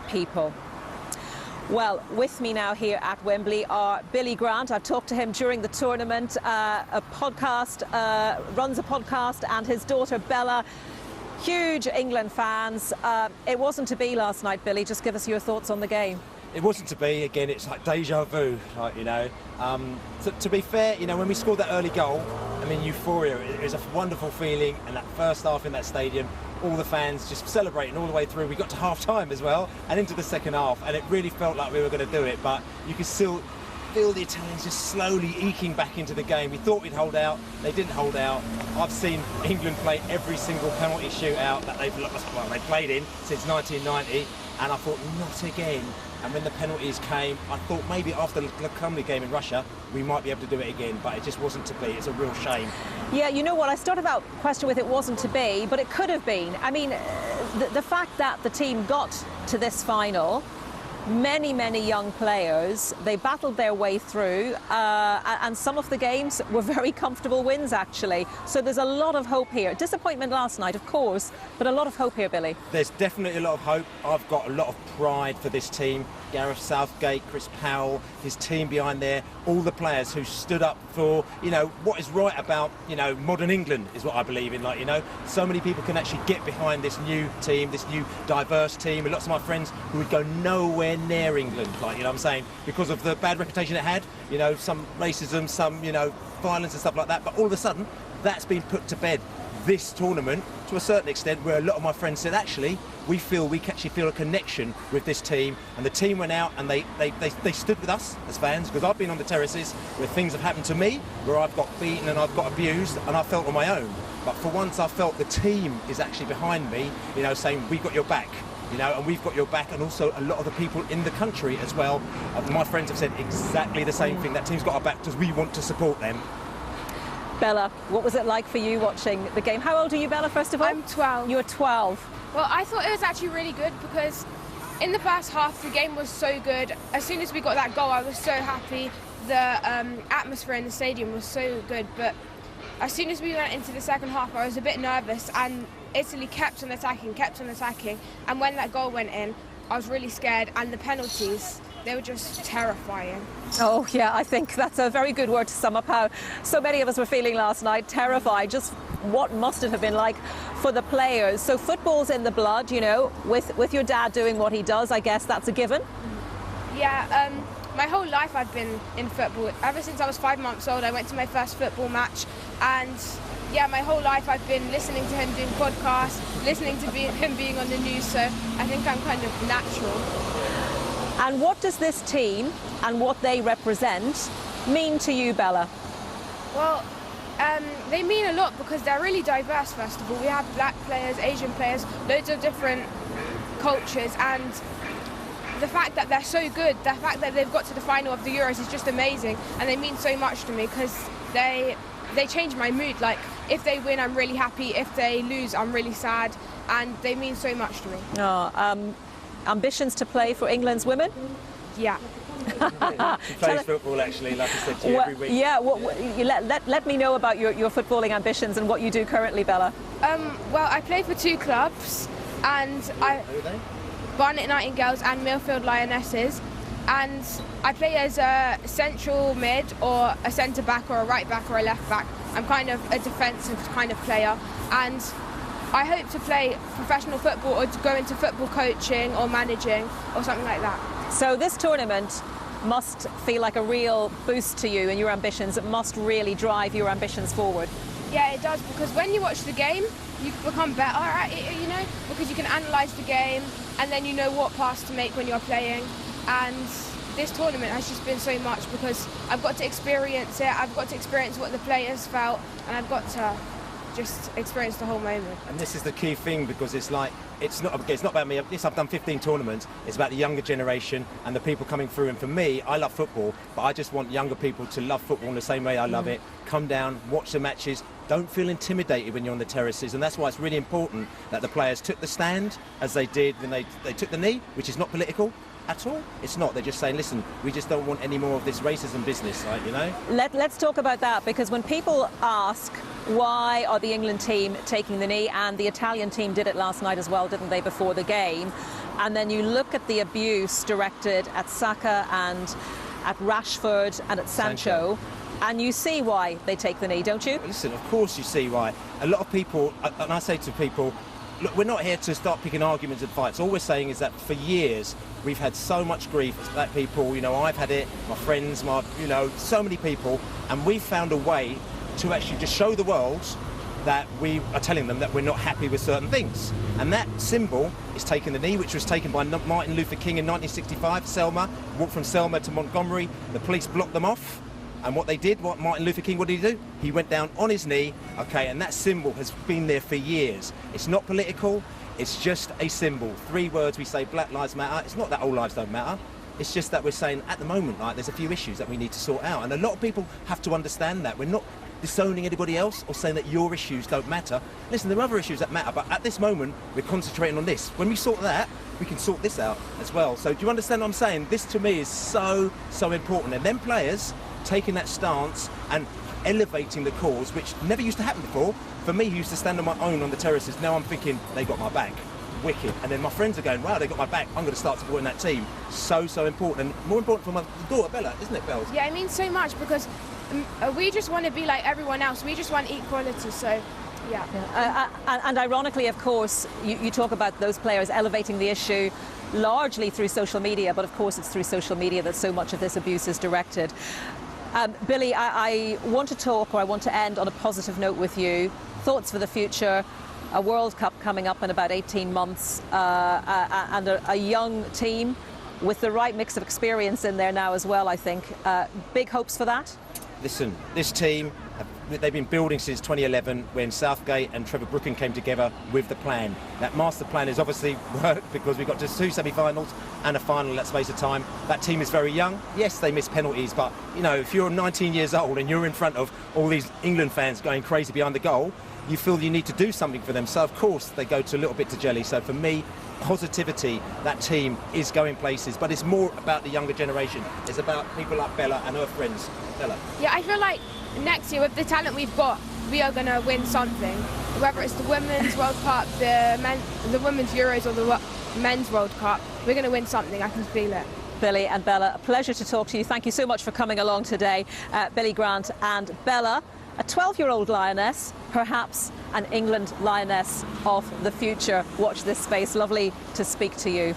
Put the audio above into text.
people. Well, with me now here at Wembley are Billy Grant. I've talked to him during the tournament, runs a podcast, and his daughter Bella, huge England fans. It wasn't to be last night, Billy. Just give us your thoughts on the game. It wasn't to be. Again, it's like deja vu, to be fair, when we scored that early goal, I mean, euphoria. It was a wonderful feeling, and that first half in that stadium, all the fans just celebrating all the way through. We got to half-time as well, and into the second half, and it really felt like we were going to do it, but you could still feel the Italians just slowly eking back into the game. We thought we'd hold out. They didn't hold out. I've seen England play every single penalty shootout that they've played in since 1990, and I thought, not again. And when the penalties came, I thought maybe after the Comedy game in Russia, we might be able to do it again, but it just wasn't to be. It's a real shame. Yeah, you know what? I started that question with it wasn't to be, but it could have been. I mean, the fact that the team got to this final, many young players, they battled their way through, and some of the games were very comfortable wins, actually. So there's a lot of hope here. Disappointment last night, of course, but a lot of hope here, Billy. There's definitely a lot of hope. I've got a lot of pride for this team. Gareth Southgate, Chris Powell, his team behind there, all the players who stood up for, what is right about, modern England is what I believe in. So many people can actually get behind this new team, this new diverse team. And lots of my friends who would go nowhere near England, what I'm saying, because of the bad reputation it had, some racism, some, violence and stuff like that. But all of a sudden, that's been put to bed this tournament to a certain extent, where a lot of my friends said, actually, we actually feel a connection with this team, and the team went out and they stood with us as fans, because I've been on the terraces where things have happened to me, where I've got beaten and I've got abused, and I felt on my own. But for once I felt the team is actually behind me, saying, we've got your back. And we've got your back, and also a lot of the people in the country as well. My friends have said exactly the same thing. That team's got our back because we want to support them. Bella, what was it like for you watching the game? How old are you, Bella, first of all? I'm 12. You're 12. Well, I thought it was actually really good because in the first half, the game was so good. As soon as we got that goal, I was so happy. The atmosphere in the stadium was so good. But as soon as we went into the second half, I was a bit nervous, and Italy kept on attacking. And when that goal went in, I was really scared, and the penalties, they were just terrifying. Oh, yeah, I think that's a very good word to sum up how so many of us were feeling last night, terrified. Just what must it have been like for the players? So football's in the blood, with your dad doing what he does, I guess that's a given? Yeah, my whole life I've been in football. Ever since I was 5 months old, I went to my first football match, and yeah, my whole life I've been listening to him doing podcasts, listening to him being on the news, so I think I'm kind of natural. And what does this team and what they represent mean to you, Bella? Well, they mean a lot because they're really diverse, first of all. We have black players, Asian players, loads of different cultures, and the fact that they're so good, the fact that they've got to the final of the Euros is just amazing, and they mean so much to me because they change my mood. Like, if they win, I'm really happy. If they lose, I'm really sad, and they mean so much to me. Oh, ambitions to play for England's women? Yeah. She plays football, actually, like I said to you, every week. Yeah, let me know about your footballing ambitions and what you do currently, Bella. Well, I play for 2 clubs, and Who are they? Barnet Nightingales and Millfield Lionesses, and I play as a central mid or a centre back or a right back or a left back. I'm kind of a defensive kind of player, and I hope to play professional football or to go into football coaching or managing or something like that. So this tournament must feel like a real boost to you and your ambitions. It must really drive your ambitions forward. Yeah, it does, because when you watch the game, you become better at it, because you can analyse the game, and then you know what pass to make when you're playing. And this tournament has just been so much because I've got to experience it, I've got to experience what the players felt, and I've got to just experience the whole moment. And this is the key thing, because it's not about me. Yes, I've done 15 tournaments. It's about the younger generation and the people coming through. And for me, I love football, but I just want younger people to love football in the same way I love it. Come down, watch the matches. Don't feel intimidated when you're on the terraces, and that's why it's really important that the players took the stand as they did when they took the knee, which is not political at all. It's not. They're just saying, listen, we just don't want any more of this racism business, right, Let's talk about that, because when people ask why are the England team taking the knee, and the Italian team did it last night as well, didn't they, before the game, and then you look at the abuse directed at Saka and at Rashford and at Sancho, and you see why they take the knee, don't you? Listen, of course you see why. A lot of people, and I say to people, look, we're not here to start picking arguments and fights. All we're saying is that for years we've had so much grief as black people. You know, I've had it, my friends, so many people, and we've found a way to actually just show the world that we are telling them that we're not happy with certain things. And that symbol is taking the knee, which was taken by Martin Luther King in 1965, Selma, walked from Selma to Montgomery. The police blocked them off. And what they did, what did he do? He went down on his knee, okay, and that symbol has been there for years. It's not political, it's just a symbol. 3 words we say, Black Lives Matter. It's not that all lives don't matter. It's just that we're saying at the moment, like, there's a few issues that we need to sort out. And a lot of people have to understand that. We're not disowning anybody else or saying that your issues don't matter. Listen, there are other issues that matter, but at this moment, we're concentrating on this. When we sort that, we can sort this out as well. So do you understand what I'm saying? This to me is so important. And then players taking that stance and elevating the cause, which never used to happen before. For me, who used to stand on my own on the terraces, now I'm thinking, they got my back. Wicked. And then my friends are going, wow, they got my back, I'm going to start supporting that team. So important. And more important for my daughter, Bella, isn't it, Bells? Yeah, it means so much because we just want to be like everyone else. We just want equality, so yeah. And ironically, of course, you talk about those players elevating the issue largely through social media, but of course it's through social media that so much of this abuse is directed. Billy, I want to end on a positive note with you. Thoughts for the future, a World Cup coming up in about 18 months, and a young team with the right mix of experience in there now as well, I think. Big hopes for that? Listen, this team, they've been building since 2011 when Southgate and Trevor Brooking came together with the plan. That master plan has obviously worked because we got to 2 semi-finals and a final in that space of time. That team is very young. Yes, they miss penalties, but you know, if you're 19 years old and you're in front of all these England fans going crazy behind the goal, you feel you need to do something for them. So of course they go to a little bit to jelly. So for me, positivity, that team is going places, but it's more about the younger generation. It's about people like Bella and her friends. Bella. Yeah, I feel like next year with the talent we've got, we are going to win something. Whether it's the Women's World Cup, the Women's Euros or the Men's World Cup, we're going to win something. I can feel it. Billy and Bella, a pleasure to talk to you. Thank you so much for coming along today. Billy Grant and Bella, a 12-year-old lioness, perhaps an England lioness of the future. Watch this space. Lovely to speak to you.